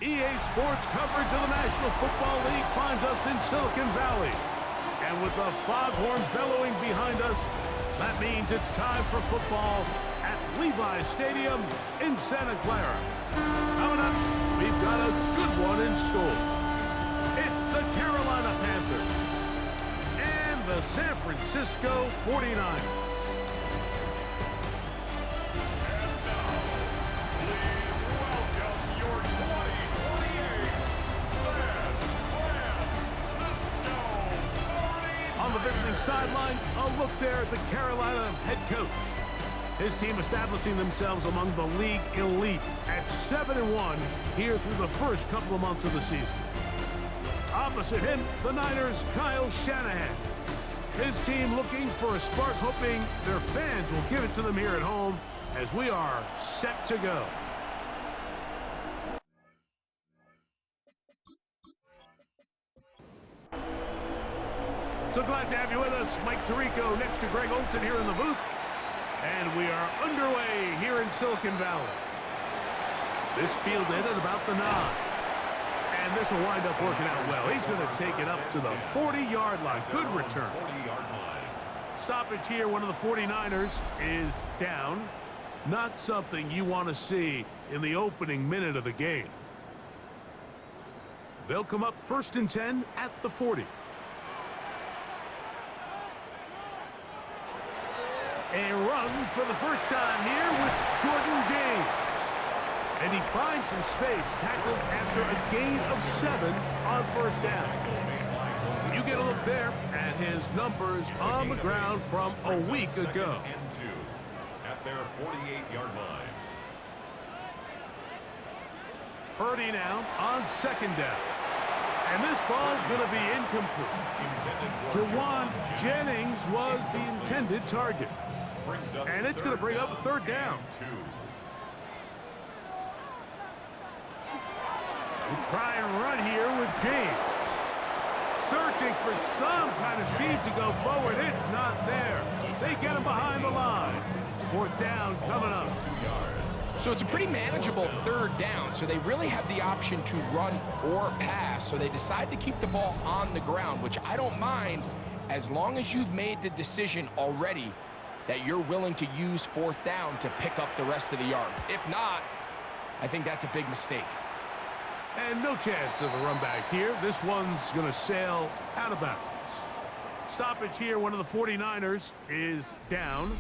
EA Sports coverage of the National Football League finds us in Silicon Valley. And with the foghorn bellowing behind us, that means it's time for football at Levi's Stadium in Santa Clara. Coming up, we've got a good one in store. It's the Carolina Panthers and the San Francisco 49ers. On the visiting sideline, a look there at the Carolina head coach. His team establishing themselves among the league elite at 7-1 here through the first couple of months of the season. Opposite him, the Niners' Kyle Shanahan. His team looking for a spark, hoping their fans will give it to them here at home as we are set to go. So glad to have you with us. Mike Tirico next to Greg Olson here in the booth. And we are underway here in Silicon Valley. This field in at about the 9. And this will wind up working out well. He's going to take it up to the 40-yard line. Good return. Stoppage here. One of the 49ers is down. Not something you want to see in the opening minute of the game. They'll come up 1st and 10 at the 40. A run for the first time here with Jordan James. And he finds some space, tackled after a gain of 7 on 1st down. You get a look there at his numbers on the ground from a week ago. At their 48-yard line. Purdy now on 2nd down. And this ball's going to be incomplete. Jawan Jennings was the intended target. And it's going to bring up 3rd down. We'll try and run here with James. Searching for some kind of seed to go forward. It's not there. They get him behind the line. 4th down coming up. So it's a pretty manageable 3rd down, so they really have the option to run or pass. So they decide to keep the ball on the ground, which I don't mind as long as you've made the decision already that you're willing to use 4th down to pick up the rest of the yards. If not, I think that's a big mistake. And no chance of a run back here. This one's going to sail out of bounds. Stoppage here. One of the 49ers is down.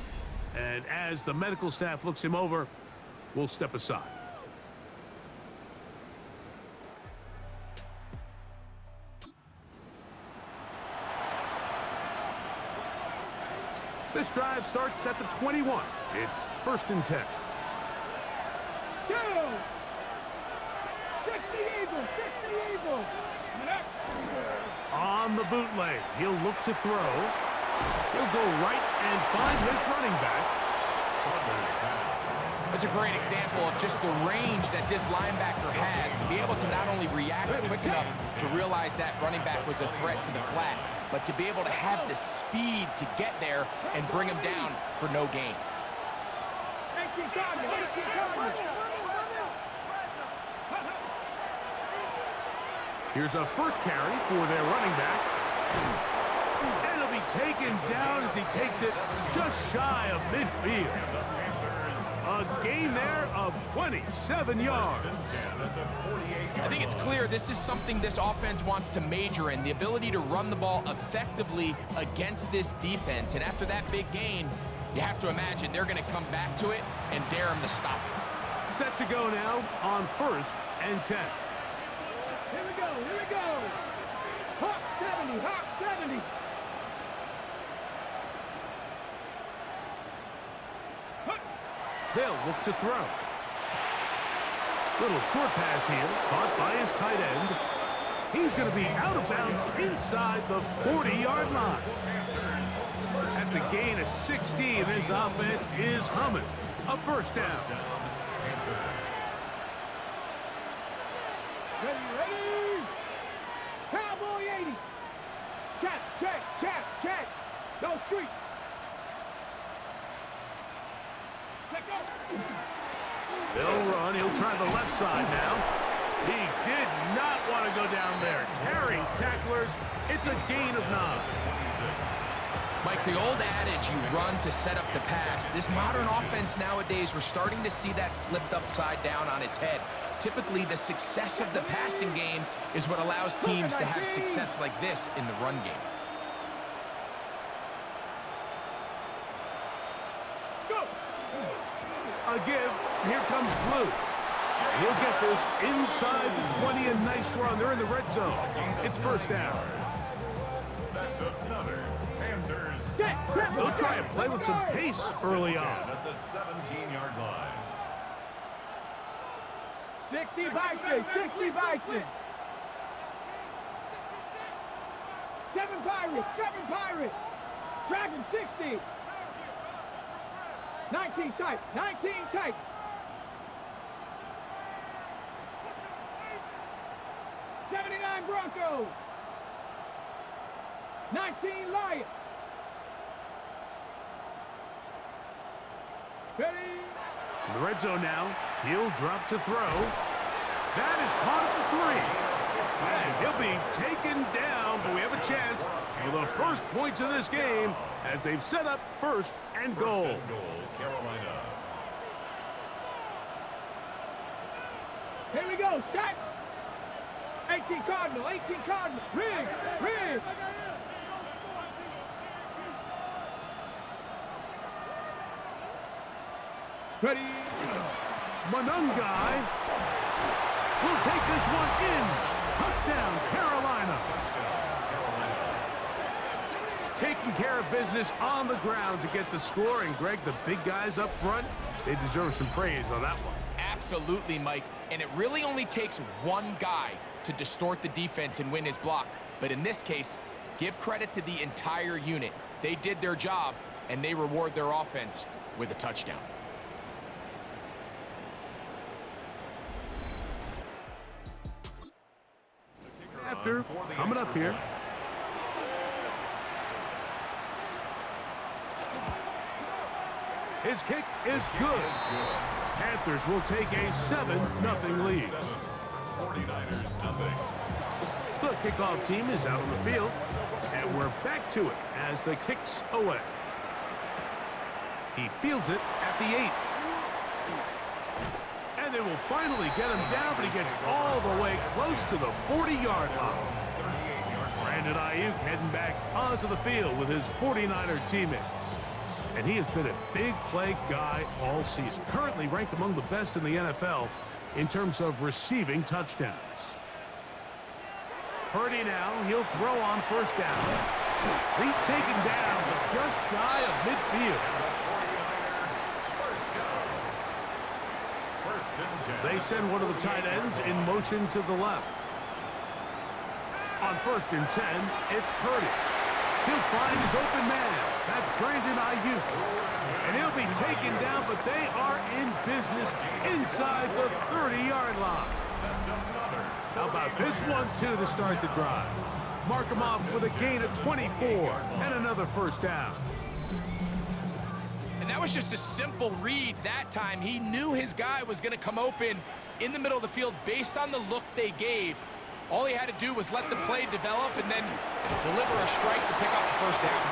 And as the medical staff looks him over, we'll step aside. This drive starts at the 21. It's 1st and 10. Go! Catch the Eagles! Catch the Eagles! On the bootleg, he'll look to throw. He'll go right and find his running back. It's a great example of just the range that this linebacker has to be able to not only react quick enough to realize that running back was a threat to the flat, but to be able to have the speed to get there and bring him down for no gain. Here's a first carry for their running back. And he'll be taken down as he takes it just shy of midfield. A gain there of 27 yards. I think it's clear this is something this offense wants to major in, the ability to run the ball effectively against this defense. And after that big gain, you have to imagine they're going to come back to it and dare him to stop it. Set to go now on 1st and 10. Here we go, here we go. Hawk 70, Hawk 70. They'll look to throw. Little short pass here, caught by his tight end. He's going to be out of bounds inside the 40-yard line. That's a gain of 16. This offense is humming. A 1st down. Ready? Cowboy 80. Check. No street. They'll run. He'll try the left side now. He did not want to go down there. Carrying tacklers, it's a gain of 9. Mike, the old adage, you run to set up the pass. This modern offense nowadays, we're starting to see that flipped upside down on its head. Typically, the success of the passing game is what allows teams to have success like this in the run game. A give. Here comes Blue. He'll get this inside the 20, a nice run. They're in the red zone. It's first down. That's another Panthers. They'll try and play with some pace early on. At the 17-yard line. 60 Vikings, 60 Vikings. 7 Pirates, 7 Pirates. Dragon 60. 19 tight, 19 tight. 79 Broncos. 19 Lions. Ready? In the red zone now. He'll drop to throw. That is caught at the 3. And he'll be taken down, but we have a chance for the first points of this game as they've set up first and goal. First and goal, Carolina. Here we go, set. 18 Cardinal, 18 Cardinal. Rig, rig. Ready. Manungai will take this one in. Touchdown, Carolina. Taking care of business on the ground to get the score. And, Greg, the big guys up front, they deserve some praise on that one. Absolutely, Mike. And it really only takes one guy to distort the defense and win his block. But in this case, give credit to the entire unit. They did their job, and they reward their offense with a touchdown. After, coming up here. His kick is good. Panthers will take a 7-0 lead. 49ers, nothing. The kickoff team is out on the field, and we're back to it as the kick's away. He fields it at the 8. And they will finally get him down, but he gets all the way close to the 40-yard line. Brandon Ayuk heading back onto the field with his 49er teammates. And he has been a big play guy all season. Currently ranked among the best in the NFL in terms of receiving touchdowns. Purdy now, he'll throw on first down. He's taken down, but just shy of midfield. They send one of the tight ends in motion to the left. On 1st and 10, it's Purdy. He'll find his open man. That's Brandon Ayuk. And he'll be taken down, but they are in business inside the 30-yard line. How about this one, too, to start the drive? Mark him off with a gain of 24 and another first down. And that was just a simple read that time. He knew his guy was going to come open in the middle of the field based on the look they gave. All he had to do was let the play develop and then deliver a strike to pick up the first down.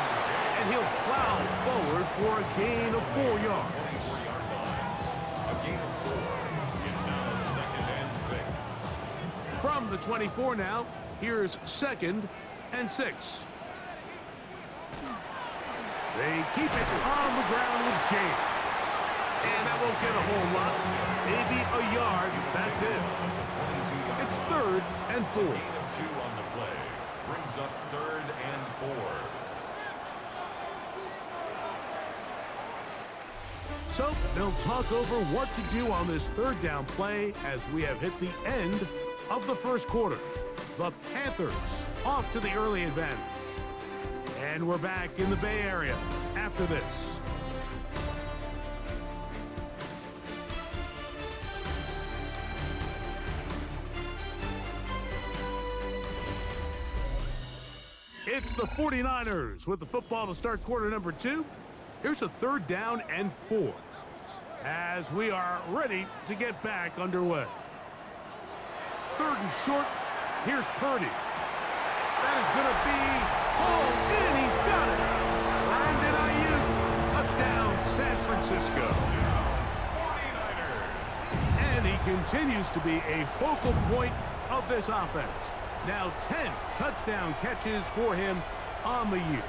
And he'll plow forward for a gain of 4 yards. A gain of 4. It's now 2nd and 6. From the 24 now, here's 2nd and 6. They keep it on the ground with James. And that won't get a whole lot. Maybe a yard. That's it. It's 3rd and 4. Gain of 2 on the play. Brings up 3rd and 4. So they'll talk over what to do on this 3rd down play as we have hit the end of the first quarter. The Panthers off to the early advantage. And we're back in the Bay Area after this. It's the 49ers with the football to start quarter number 2. Here's a 3rd down and 4 as we are ready to get back underway. 3rd and short. Here's Purdy. That is going to be hauled in. He's got it. Brandon Ayuk. Touchdown, San Francisco. 49ers. And he continues to be a focal point of this offense. Now 10 touchdown catches for him on the year.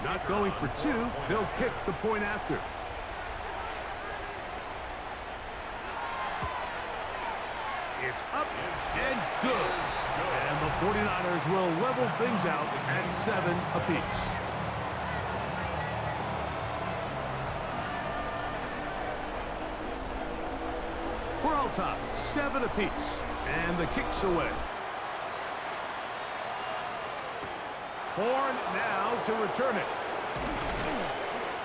Not going for 2. They'll kick the point after. It's up and good. And the 49ers will level things out at 7 apiece. We're all tied, 7 apiece. And the kick's away. Horn now to return it.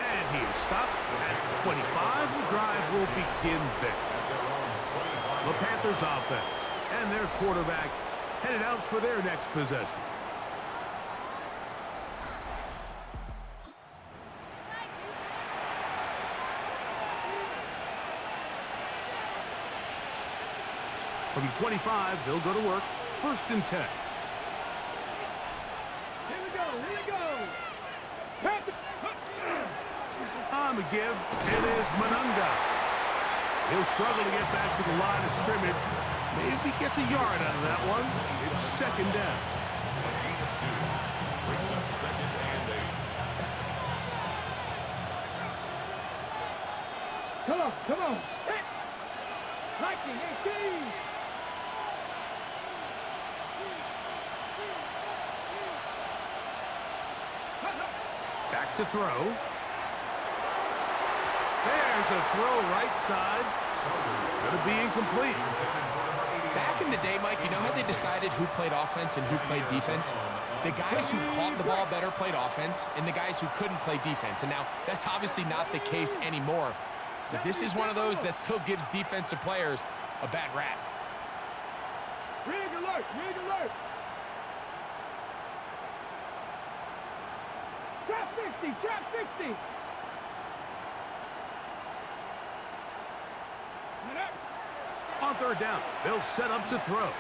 And he is stopped at 25. The drive will begin there. The Panthers offense and their quarterback headed out for their next possession. From the 25, they'll go to work. 1st and 10. Here we go. On the give, it is Monunga. He'll struggle to get back to the line of scrimmage. Maybe gets a yard out of that one. It's 2nd down. A gain of 2. Brings up 2nd and 8. Come on. Hit. Lightning, 18. Back to throw. There's a throw right side. It's going to be incomplete. Back in the day, Mike, you know how they decided who played offense and who played defense? The guys who caught the ball better played offense, and the guys who couldn't play defense. And now, that's obviously not the case anymore. But this is one of those that still gives defensive players a bad rap. Rig alert. Trap 60. On 3rd down, they'll set up to throw.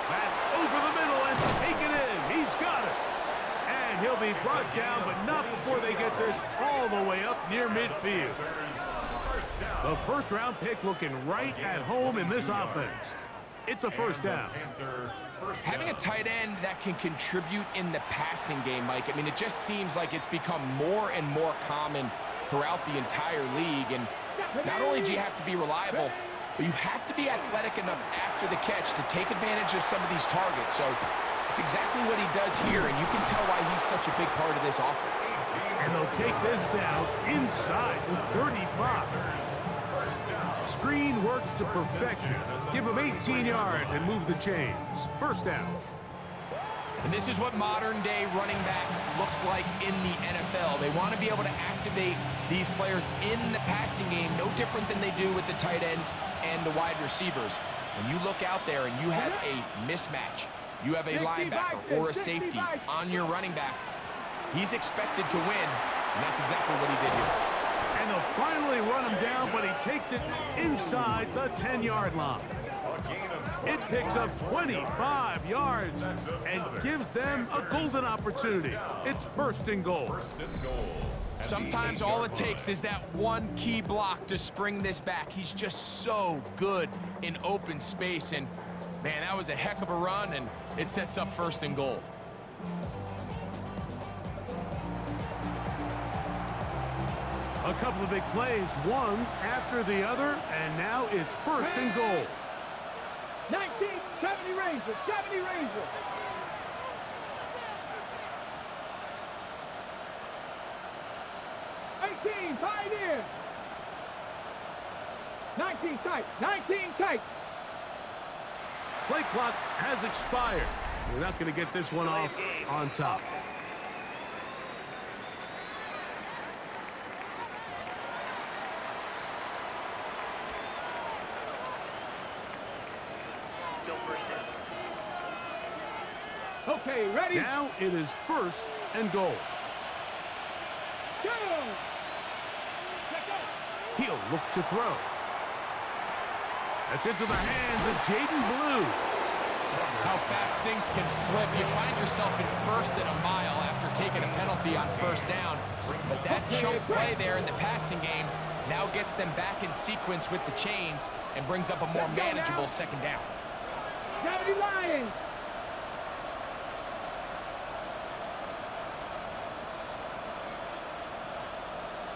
That's over the middle and taken in. He's got it. And he'll be brought down, but not before they get this all the way up near midfield. The 1st-round pick looking right at home in this offense. It's a 1st down. Having a tight end that can contribute in the passing game, Mike, I mean, it just seems like it's become more and more common throughout the entire league. And not only do you have to be reliable, but you have to be athletic enough after the catch to take advantage of some of these targets. So it's exactly what he does here, and you can tell why he's such a big part of this offense. And they'll take this down inside the 35. Screen works to perfection. Give him 18 yards and move the chains. 1st down. And this is what modern-day running back looks like in the NFL. They want to be able to activate these players in the passing game, no different than they do with the tight ends and the wide receivers. When you look out there and you have a mismatch, you have a linebacker or a safety on your running back, he's expected to win, and that's exactly what he did here. And they'll finally run him down, but he takes it inside the 10-yard line. It picks up 25 yards and gives them a golden opportunity. It's 1st and goal. Sometimes all it takes is that one key block to spring this back. He's just so good in open space. And, man, that was a heck of a run, and it sets up 1st and goal. A couple of big plays, one after the other, and now it's 1st and goal. 1970 Rangers. 70 Rangers. Pioneer. 19 tight. Play clock has expired. We're not going to get this one off on top. Okay, ready? Now it is 1st and goal. Go! He'll look to throw. That's into the hands of Jaden Blue. How fast things can flip. You find yourself in first and a mile after taking a penalty on first down. But that chunk play there in the passing game now gets them back in sequence with the chains and brings up a more manageable second down. 70 Lions.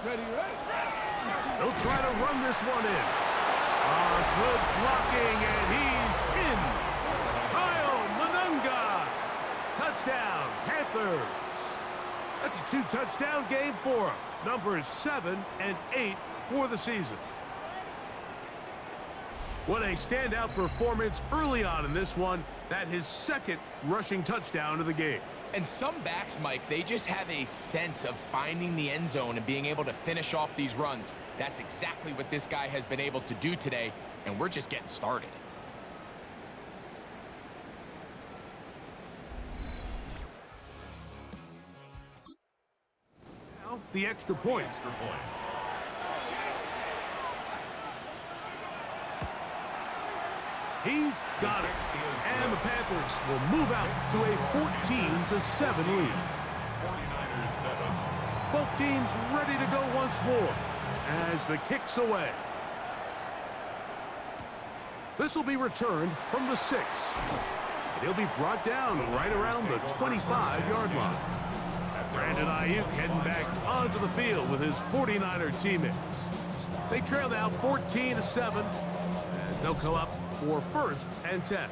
Ready, ready. They'll try to run this one in. Good blocking, and he's in. Kyle Manunga. Touchdown, Panthers. That's a 2-touchdown game for him. Numbers 7 and 8 for the season. What a standout performance early on in this one. That his second rushing touchdown of the game. And some backs, Mike, they just have a sense of finding the end zone and being able to finish off these runs. That's exactly what this guy has been able to do today, and we're just getting started. Now, the extra point. He's got it. And the Panthers will move out to a 14-7 lead. 49-7. Both teams ready to go once more as the kick's away. This will be returned from the 6. And he'll be brought down right around the 25-yard line. Brandon Ayuk heading back onto the field with his 49er teammates. They trail now 14-7 as they'll come up for 1st and 10.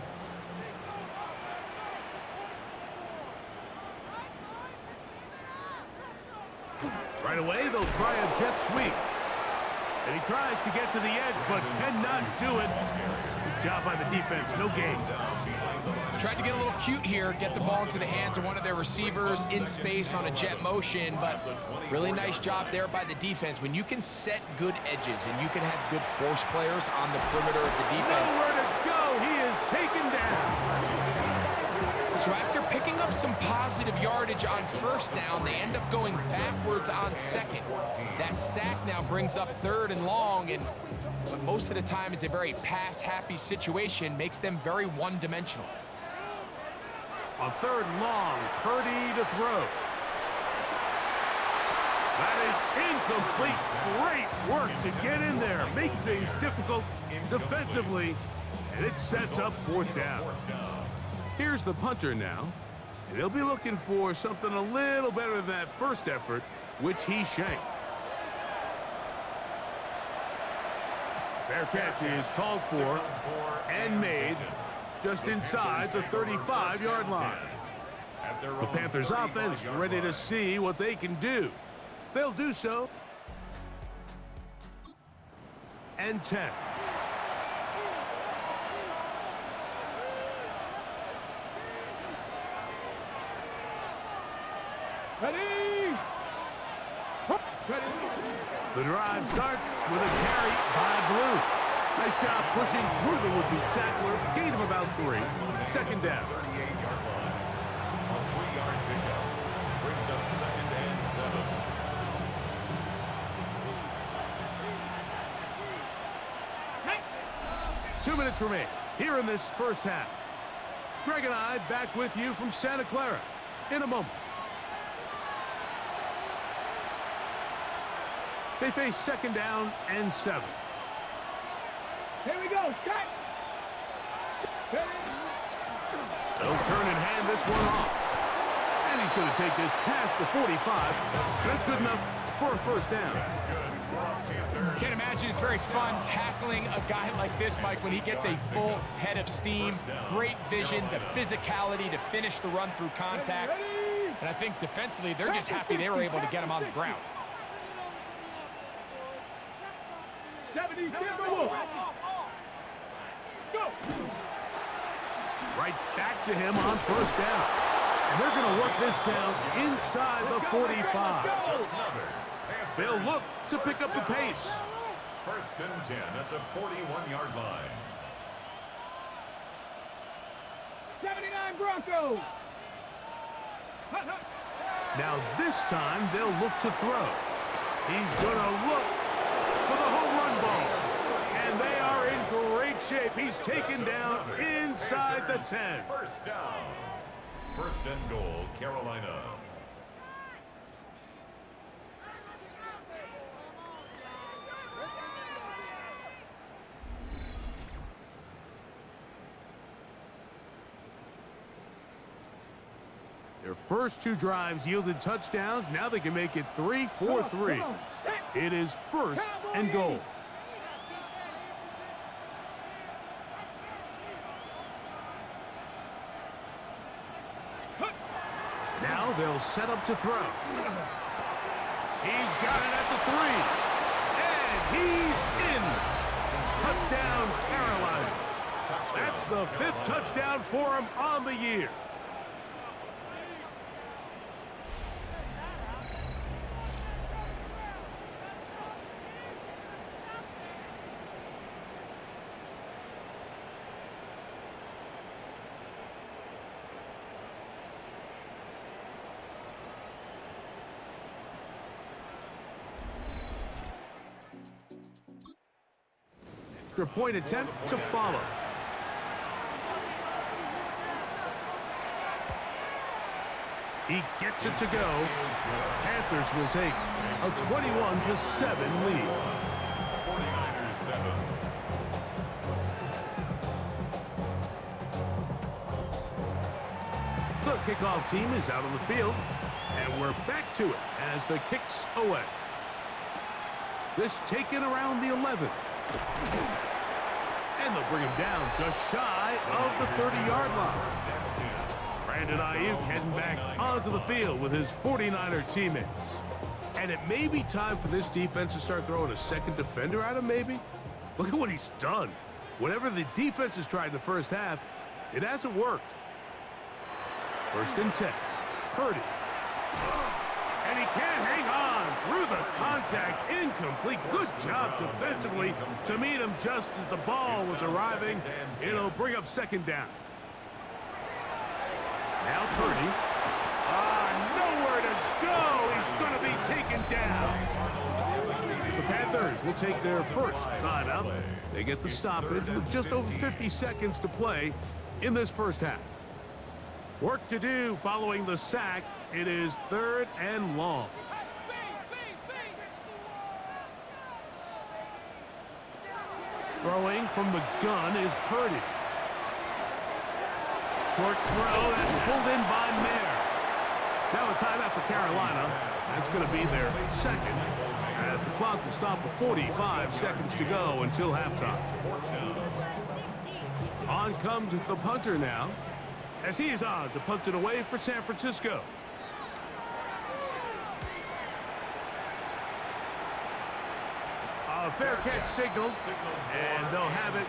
Right away, they'll try a jet sweep. And he tries to get to the edge, but cannot do it. Good job by the defense. No gain. Tried to get a little cute here, get the ball into the hands of one of their receivers in space on a jet motion, but really nice job there by the defense. When you can set good edges and you can have good force players on the perimeter of the defense. Nowhere to go. He is taken down. So after picking up some positive yardage on first down, they end up going backwards on second. That sack now brings up 3rd and long, and what most of the time is a very pass-happy situation, makes them very one-dimensional. On 3rd and long, Purdy to throw. That is incomplete. Great work to get in there, make things difficult defensively, and it sets up 4th down. Here's the punter now, and he'll be looking for something a little better than that first effort, which he shanked. Fair catch is called for and made just inside the 35-yard line. The Panthers offense ready to see what they can do. They'll do so. And 10. Ready. Ready. The drive starts with a carry by Blue. Nice job pushing through the would-be tackler. Gain of about 3. Second down. 38-yard line. A 3-yard pickup. Brings up 2nd and 7. Hey. 2 minutes remain here in this first half. Greg and I back with you from Santa Clara in a moment. They face 2nd down and 7. Here we go. Start. Ready. They'll turn and hand this one off. And he's going to take this past the 45. That's good enough for a 1st down. Can't imagine it's very fun tackling a guy like this, Mike, when he gets a full head of steam, great vision, the physicality to finish the run through contact. And I think defensively, they're just happy they were able to get him on the ground. 70 Timberwolves. Go. Right back to him on 1st down. And they're going to work this down inside the 45. They'll look to pick up the pace. 1st and 10 at the 41-yard line. 79 Broncos. Now this time they'll look to throw. He's going to look for the home run ball. And they are in great shape. He's taken down inside the 10. First down. First and goal, Carolina. Their first 2 drives yielded touchdowns. Now they can make it 3-4-3. It is first and goal. Now they'll set up to throw. He's got it at the 3. And he's in. Touchdown, Carolina. That's the 5th touchdown for him on the year. Extra point attempt to follow. He gets it to go. Panthers will take a 21-7 lead. 49ers 7. The kickoff team is out on the field, and we're back to it as the kick's away. This taken around the 11. And they'll bring him down just shy of the 30-yard line. Brandon Ayuk heading back onto the field with his 49er teammates. And it may be time for this defense to start throwing a second defender at him, maybe? Look at what he's done. Whatever the defense has tried in the first half, it hasn't worked. First and 10. Purdy. And he can't hang on through the contact. Incomplete. Good job defensively to meet him just as the ball was arriving. It'll bring up second down. Now Purdy. Nowhere to go. He's going to be taken down. The Panthers will take their first timeout. They get the stoppage with just over 50 seconds to play in this first half. Work to do following the sack. It is 3rd and long. Throwing from the gun is Purdy. Short throw that's pulled in by Mayer. Now a timeout for Carolina. That's going to be their second, as the clock will stop with 45 seconds to go until halftime. On comes the punter now, as he is on to punt it away for San Francisco. A fair catch signaled, and they'll have it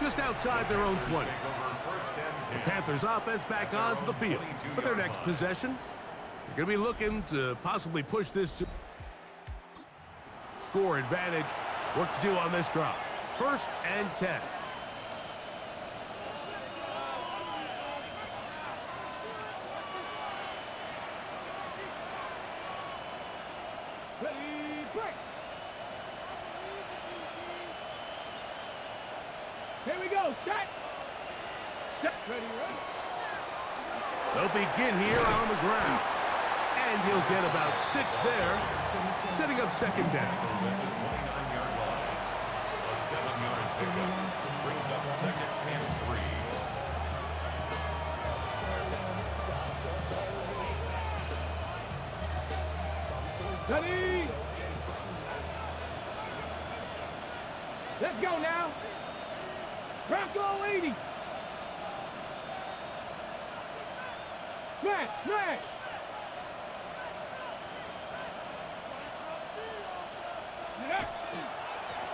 just outside their own 20. The Panthers offense back onto the field for their next possession. They're going to be looking to possibly push this to score advantage. Work to do on this drive. 1st and 10. Here we go, set. Set, ready, ready. They'll begin here on the ground. And he'll get about 6 there, setting up second down. A 7-yard pickup brings up 2nd and 3. Ready. Let's go now. Bronco 80. Smash, smash.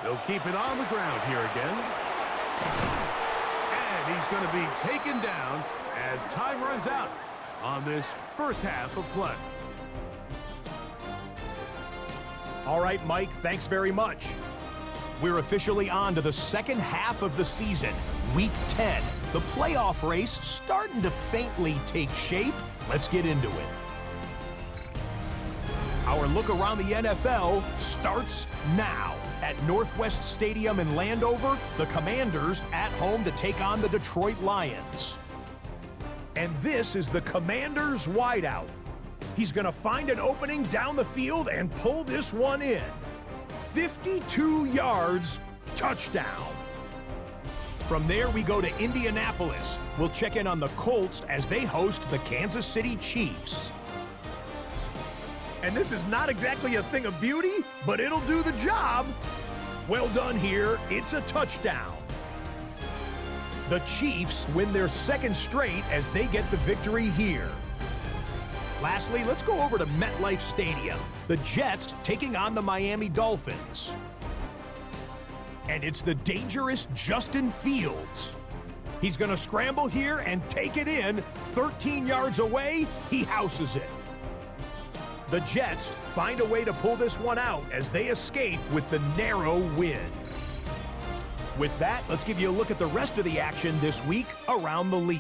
They'll keep it on the ground here again. And he's going to be taken down as time runs out on this first half of play. All right, Mike, thanks very much. We're officially on to the second half of the season, Week 10. The playoff race starting to faintly take shape. Let's get into it. Our Our look around the NFL starts now. At Northwest Stadium in Landover, the Commanders at home to take on the Detroit Lions. And this is the Commanders' wideout. He's going to find an opening down the field and pull this one in. 52 yards, touchdown. From there, we go to Indianapolis. We'll check in on the Colts as they host the Kansas City Chiefs. And this is not exactly a thing of beauty, but it'll do the job. Well done here. It's a touchdown. The Chiefs win their second straight as they get the victory here. Lastly, let's go over to MetLife Stadium. The Jets taking on the Miami Dolphins. And it's the dangerous Justin Fields. He's going to scramble here and take it in. 13 yards away, he houses it. The Jets find a way to pull this one out as they escape with the narrow win. With that, let's give you a look at the rest of the action this week around the league.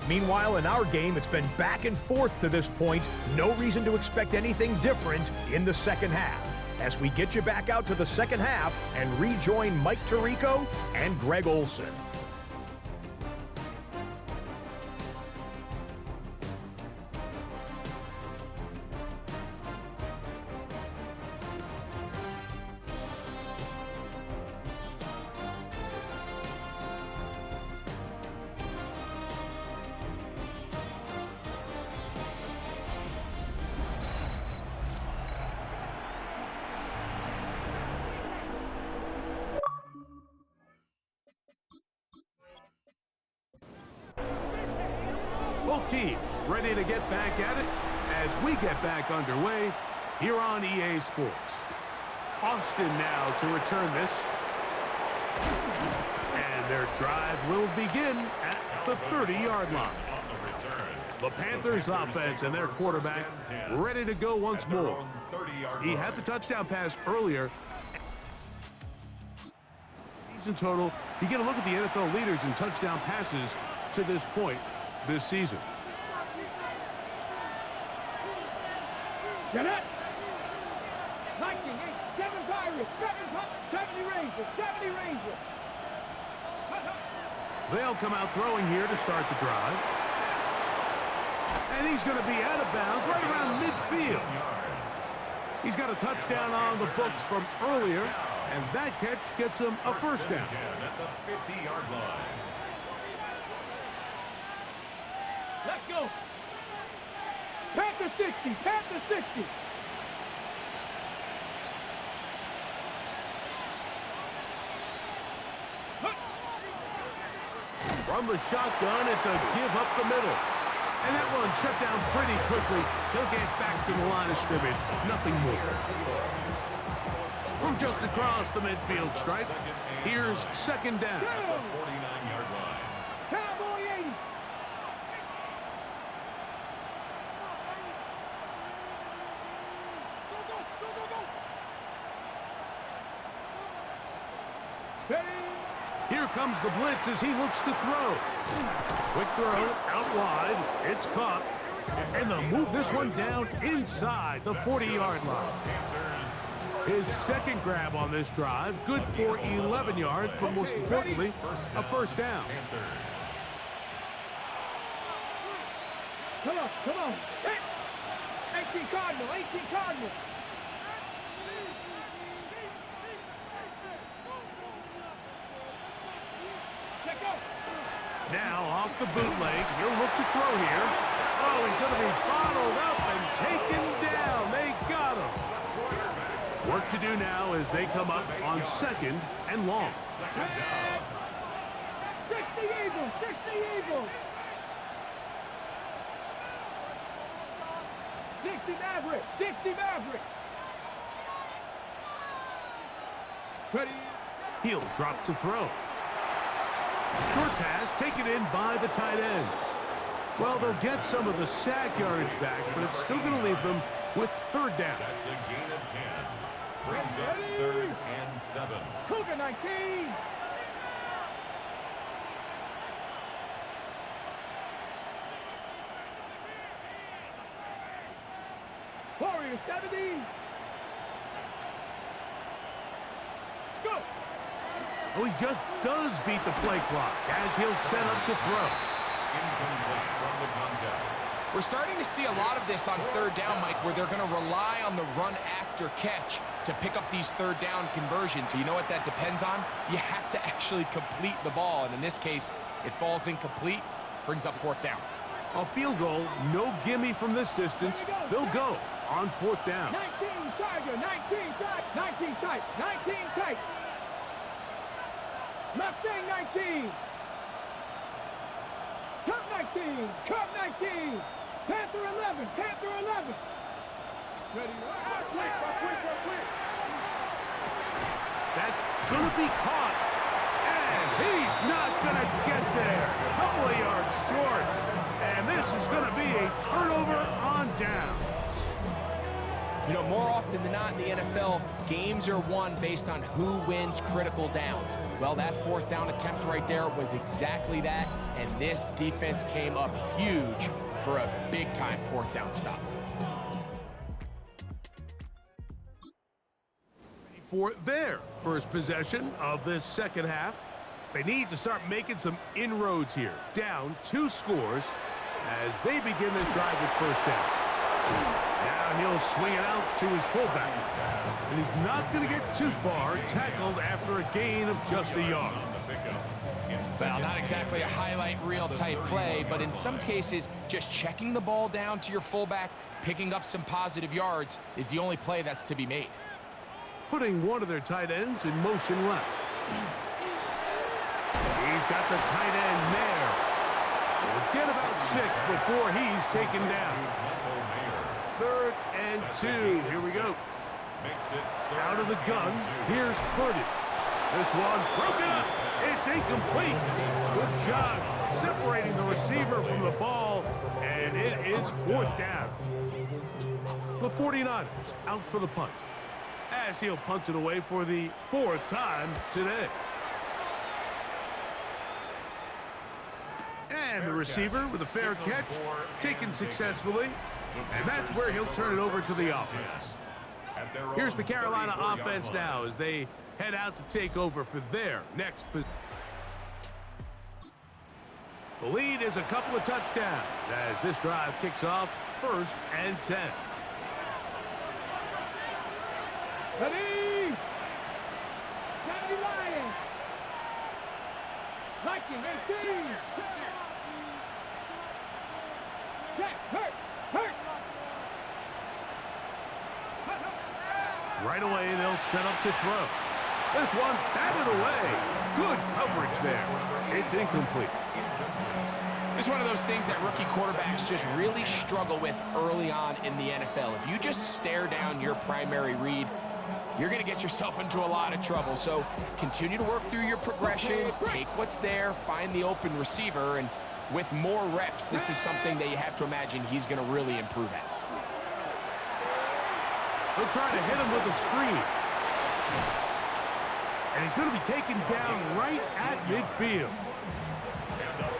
Meanwhile, in our game, it's been back and forth to this point. No reason to expect anything different in the second half, as we get you back out to the second half and rejoin Mike Tirico and Greg Olson. Both teams ready to get back at it as we get back underway here on EA Sports. Austin now to return this. And their drive will begin at the 30-yard line. The Panthers offense and their quarterback ready to go once more. He had the touchdown pass earlier. In total, you get a look at the NFL leaders in touchdown passes to this point this season. Get it! 19, 8, 7 Pirates, 70 Rangers, 70 Rangers. They'll come out throwing here to start the drive. And he's going to be out of bounds right around midfield. He's got a touchdown on the books from earlier, and that catch gets him a first down. At the 50-yard line. Let's go. Panther 60, Panther 60. From the shotgun, it's a give up the middle. And that one shut down pretty quickly. He'll get back to the line of scrimmage. Nothing more. From just across the midfield stripe, here's second down. At the 49-yard line. Cowboy 80. Steady. Here comes the blitz as he looks to throw. Quick throw, out wide, it's caught. And they'll move this one down inside the 40-yard line. His second grab on this drive, good for 11 yards, but most importantly, a first down. Come on, come on. 18 Cardinal, 18 Cardinal. Let go. Now off the bootleg, he'll look to throw here. Oh, he's going to be bottled up and taken down. They got him. Work to do now as they come up on second and long. 60 Eagles, 60 Eagles. 60 Maverick, 60 Maverick. Ready. He'll drop to throw. Short pass taken in by the tight end. Well, they'll get some of the sack yardage back, but it's still going to leave them with third down. That's a gain of 10. Brings up 3rd and 7. Cougar 19. line, 70. Let's go. Oh, he just does beat the play clock as he'll set up to throw. Incomplete from the contact. We're starting to see a lot of this on third down, Mike, where they're going to rely on the run after catch to pick up these third down conversions. So you know what that depends on? You have to actually complete the ball, and in this case, it falls incomplete, brings up fourth down. A field goal, no gimme from this distance. They'll go on fourth down. 19 Tiger, 19 tight, 19 tight, 19 tight. Mustang 19. Cup 19, Cup 19. Panther 11, Panther 11. Ready, switch. That's going to be caught. And he's not going to get there. A couple of yards short. And this is going to be a turnover on downs. You know, more often than not in the NFL, games are won based on who wins critical downs. Well, that fourth down attempt right there was exactly that, and this defense came up huge for a big-time fourth down stop. For their first possession of this second half, they need to start making some inroads here. Down 2 scores as they begin this drive with first down. Now he'll swing it out to his fullback. And he's not going to get too far, tackled after a gain of just a yard. Well, not exactly a highlight reel type play, but in some cases, just checking the ball down to your fullback, picking up some positive yards is the only play that's to be made. Putting one of their tight ends in motion left. He's got the tight end there. He'll get about 6 before he's taken down. 3rd and 2. Here we go. Out of the gun. Here's Purdy. This one broken up. It's incomplete. Good job separating the receiver from the ball, and it is 4th down. The 49ers out for the punt, as he'll punt it away for the 4th time today. And the receiver with a fair catch, taken successfully, and that's where he'll turn it over to the offense. Here's the Carolina offense now as they head out to take over for their next position. The lead is a couple of touchdowns as this drive kicks off 1st and 10. Ready? 70 Lions. Viking 18. Check, hurt. Right away, they'll set up to throw. This one batted away. Good coverage there. It's incomplete. It's one of those things that rookie quarterbacks just really struggle with early on in the NFL. If you just stare down your primary read, you're going to get yourself into a lot of trouble. So continue to work through your progressions, take what's there, find the open receiver, and with more reps, this is something that you have to imagine he's going to really improve at. They'll try to hit him with a screen. And he's going to be taken down right at midfield.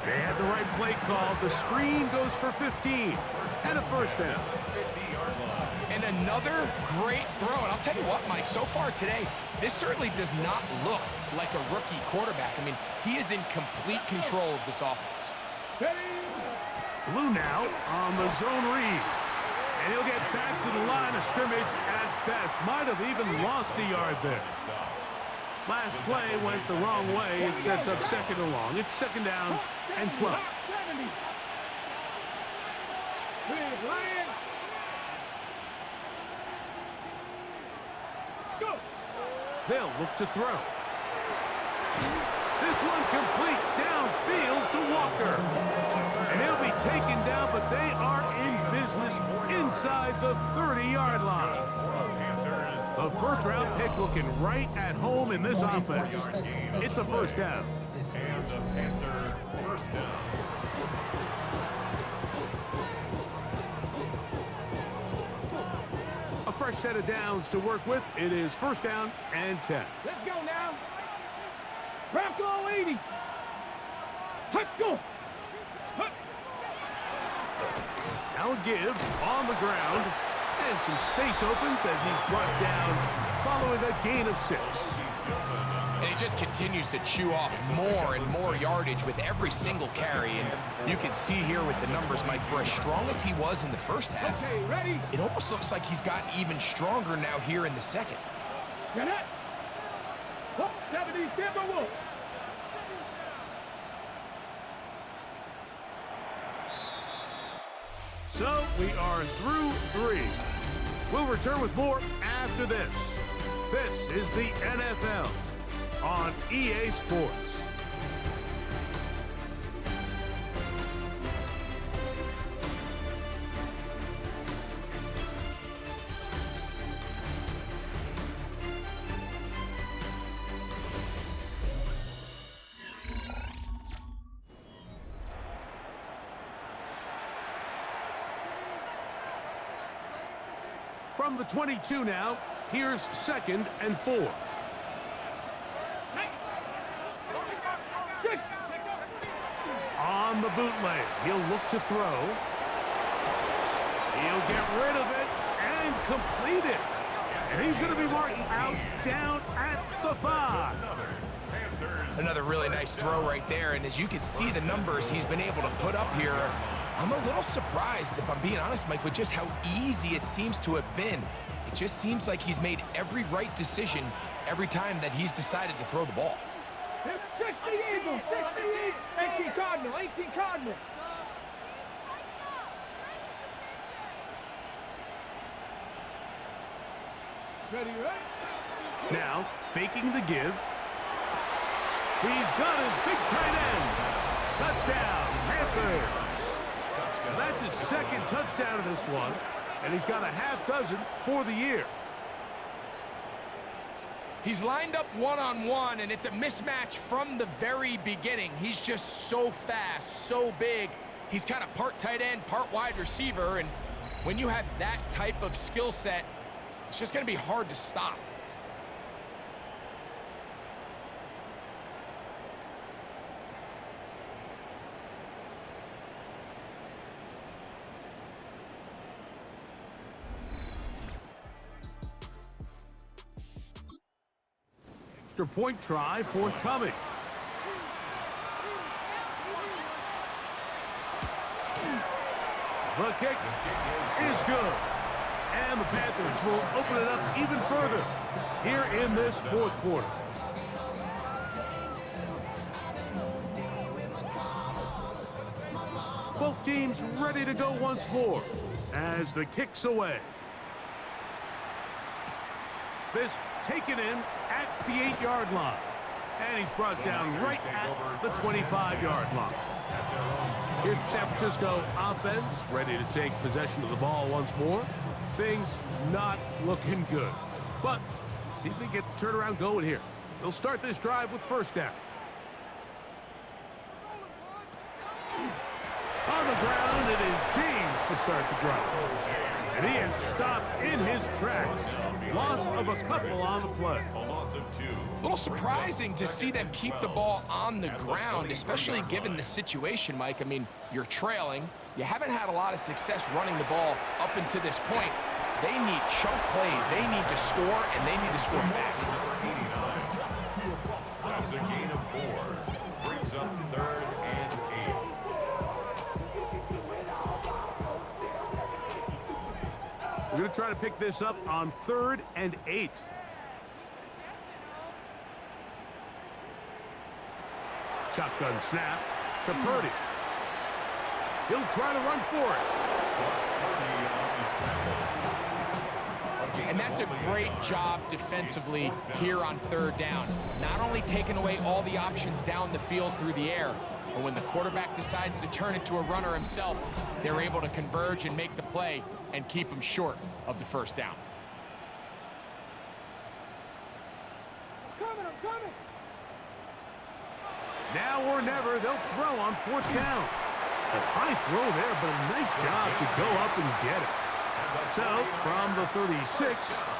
They had the right play call. The screen goes for 15 and a 1st down. And another great throw. And I'll tell you what, Mike, so far today, this certainly does not look like a rookie quarterback. I mean, he is in complete control of this offense. Blue now on the zone read. And he'll get back to the line of scrimmage at best. Might have even lost a yard there. Last play went the wrong way. It sets up 2nd and long. It's 2nd down and 12. They'll look to throw. This one complete downfield to Walker. And he'll be taken down, but they are in business inside the 30-yard line. A 1st-round pick looking right at home in this offense. It's a 1st down. And the Panther 1st down. A fresh set of downs to work with. It is 1st down and 10. Let's go now. Bronco 80. Let's go. Now a give on the ground. And some space opens as he's brought down following a gain of 6. And he just continues to chew off more and more yardage with every single carry. And you can see here with the numbers, Mike, for as strong as he was in the first half, Okay, ready? it almost looks like he's gotten even stronger now here in the second. Get it? Hook 70, Timberwolves. So we are through 3. We'll return with more after this. This is the NFL on EA Sports. From the 22 now, here's 2nd and 4. On the bootleg, he'll look to throw. He'll get rid of it and complete it. And he's going to be marked out down at the 5. Another really nice throw right there. And as you can see the numbers he's been able to put up here, I'm a little surprised, if I'm being honest, Mike, with just how easy it seems to have been. It just seems like he's made every right decision every time that he's decided to throw the ball. 60 Eagles, 60 18 Cardinal, 18 Cardinal. Ready, right? Now, faking the give. He's got his big tight end. Touchdown, Panthers. Now that's his 2nd touchdown of this one, and he's got a half dozen for the year. He's lined up one-on-one, and it's a mismatch from the very beginning. He's just so fast, so big. He's kind of part tight end, part wide receiver, and when you have that type of skill set, it's just going to be hard to stop. Extra point try forthcoming. The kick is good. And the Panthers will open it up even further here in this 4th quarter. Both teams ready to go once more as the kick's away. This taken in at the 8-yard line. And he's brought down right at the 25-yard line. Here's the San Francisco offense ready to take possession of the ball once more. Things not looking good. But see if they get the turnaround going here. They'll start this drive with 1st down. On the ground, it is James to start the drive. And he is stopped in his tracks. Loss of a couple on the play. A loss of 2. A little surprising to see them keep the ball on the ground, especially given the situation, Mike. I mean, you're trailing. You haven't had a lot of success running the ball up until this point. They need chunk plays. They need to score, and they need to score fast. That's a gain of 4. Brings up 3rd and 8. We're going to try to pick this up on 3rd and 8. Shotgun snap to Purdy. He'll try to run for it. And that's a great job defensively here on 3rd down. Not only taking away all the options down the field through the air, but when the quarterback decides to turn it to a runner himself, they're able to converge and make the play and keep him short of the 1st down. I'm coming. Now or never, they'll throw on 4th down. A high throw there, but a nice job to go up and get it. So, from the 36,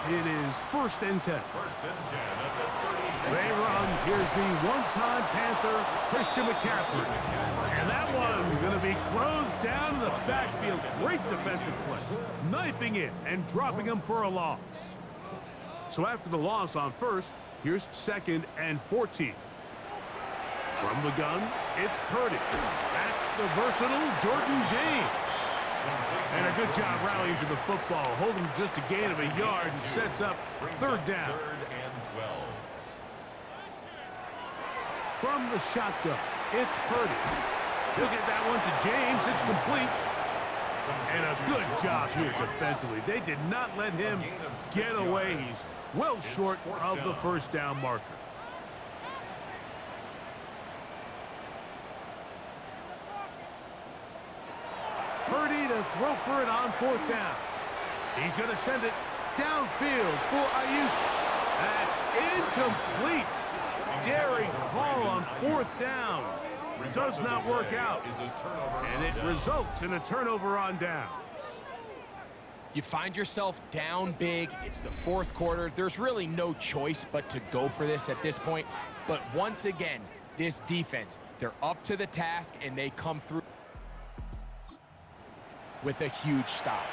it is 1st and 10. 1st and 10 at the 36. They run. Here's the one-time Panther, Christian McCaffrey. And that one going to be closed down in the backfield. Great defensive play. Knifing it and dropping him for a loss. So after the loss on 1st, here's 2nd and 14. From the gun, it's Purdy. That's the versatile Jordan James. And a good job rallying to the football, holding just a gain of a yard and sets up 3rd down. 3rd and 12. From the shotgun, it's Purdy. He'll get that one to James. It's complete. And a good job here defensively. They did not let him get away. He's well short of the 1st down marker. Purdy to throw for it on 4th down. He's going to send it downfield for Ayuk. That's incomplete. Daring call on 4th down. Does not work out. And it results in a turnover on downs. You find yourself down big. It's the 4th quarter. There's really no choice but to go for this at this point. But once again, this defense, they're up to the task, and they come through with a huge stop.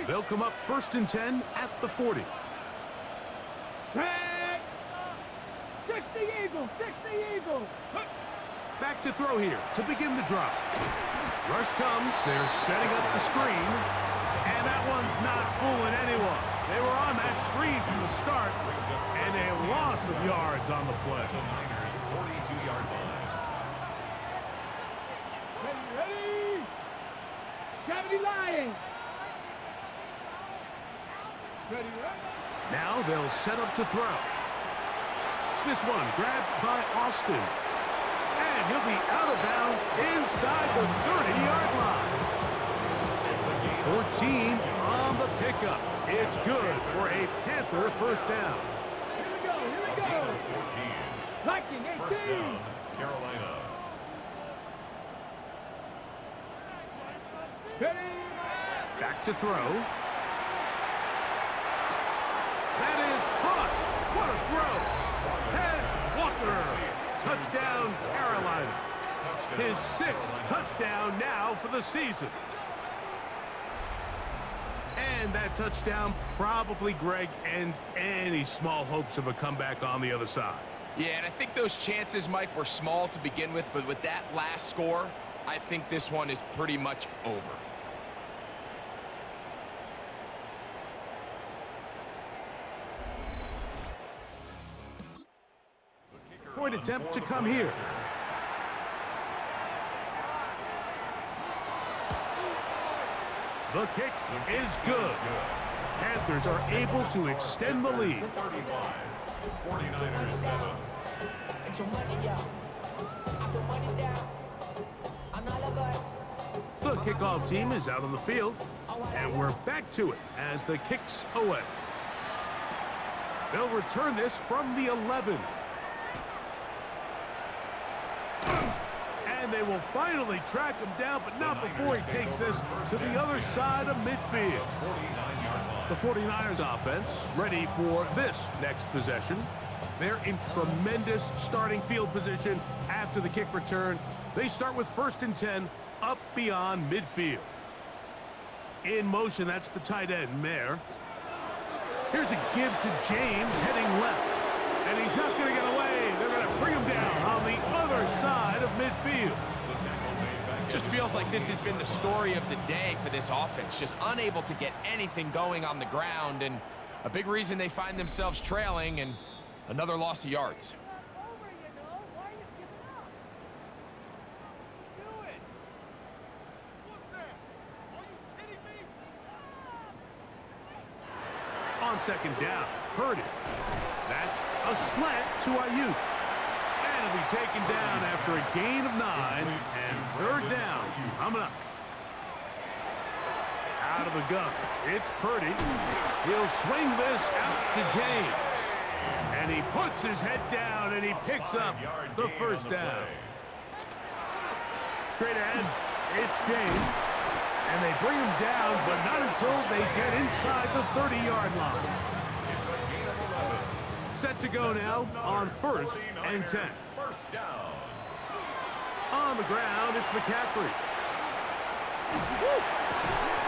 They'll come up 1st and 10 at the 40. Track. 60 Eagles, 60 Eagles. Back to throw here to begin the drive. Rush comes. They're setting up the screen. And that one's not fooling anyone. They were on that screen from the start. And a loss of yards on the play. The Niners 42-yard line. Ready? Gravity Lions. Ready, ready. Now they'll set up to throw. This one grabbed by Austin. And he'll be out of bounds inside the 30-yard line. 14 on the pickup. It's good for a Panther 1st down. Here we go, here we go. 14. Liking 18. 1st down, Carolina. Ready? Back to throw. That is caught. What a throw. Has Walker. Touchdown, Carolina. His 6th touchdown now for the season. And that touchdown probably, Greg, ends any small hopes of a comeback on the other side. Yeah, and I think those chances, Mike, were small to begin with, but with that last score, I think this one is pretty much over. Point attempt to come here. The kick is good. Panthers are able to extend the lead. 35. 49ers 7. Get your money down. Put your money down. On all of us. The kickoff team is out on the field, and we're back to it as the kick's away. They'll return this from the 11. And they will finally track him down, but not before he takes this to the other side of midfield. 49-yard line. The 49ers offense ready for this next possession. They're in tremendous starting field position after the kick return. They start with 1st and 10 up beyond midfield. In motion, that's the tight end, Mayer. Here's a give to James heading left. And he's not going to get away. They're going to bring him down on the other side of midfield. Just feels like this has been the story of the day for this offense. Just unable to get anything going on the ground, and a big reason they find themselves trailing, and another loss of yards. On 2nd down, Purdy. That's a slant to Ayuk. And he'll be taken down after a gain of 9, and 3rd down coming up. out of the gun. It's Purdy. He'll swing this out to James. And he puts his head down and he picks up the first down. Straight ahead, it's James. And they bring him down, but not until they get inside the 30-yard line. It's a gain of 11. Set to go now on 1st and 10. First down. On the ground, it's McCaffrey.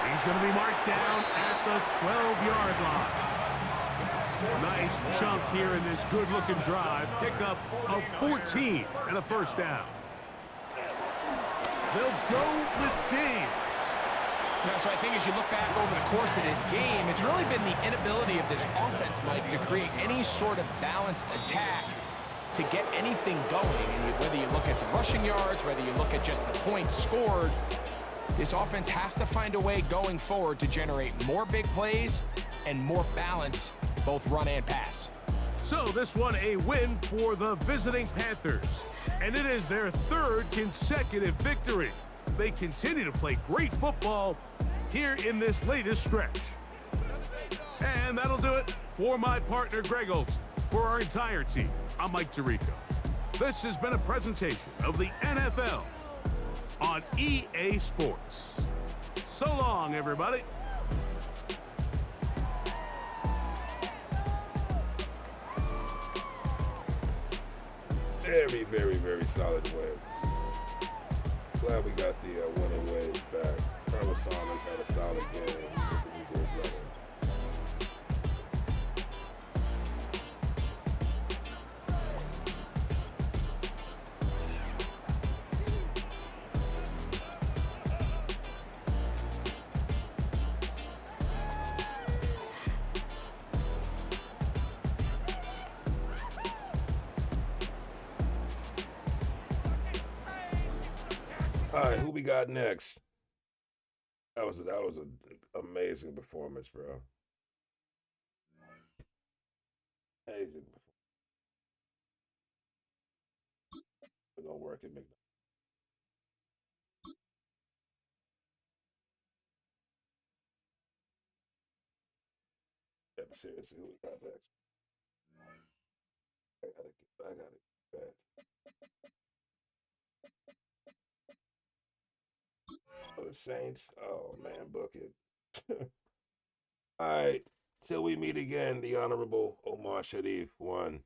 He's going to be marked down at the 12-yard line. Nice chunk here in this good-looking drive. Pickup of 14 and a first down. They'll go with James. Now, so I think as you look back over the course of this game, it's really been the inability of this offense, Mike, to create any sort of balanced attack to get anything going. And whether you look at the rushing yards, whether you look at just the points scored, this offense has to find a way going forward to generate more big plays and more balance, both run and pass. So this one a win for the visiting Panthers. And it is their 3rd consecutive victory. They continue to play great football here in this latest stretch. And that'll do it for my partner, Greg Olson. For our entire team, I'm Mike Tirico. This has been a presentation of the NFL on EA Sports. So long, everybody. Very, very, very solid win. Glad we got the winning ways back. Carlos Saunders had a solid game. He did better. All right, who we got next? That was an amazing performance, bro. Amazing performance. We're gonna work it, McDonald's. Yeah, seriously, who we got next? I gotta get that. Oh, the Saints. Oh man, book it. All right. Till we meet again, the Honorable Omar Sharif 1.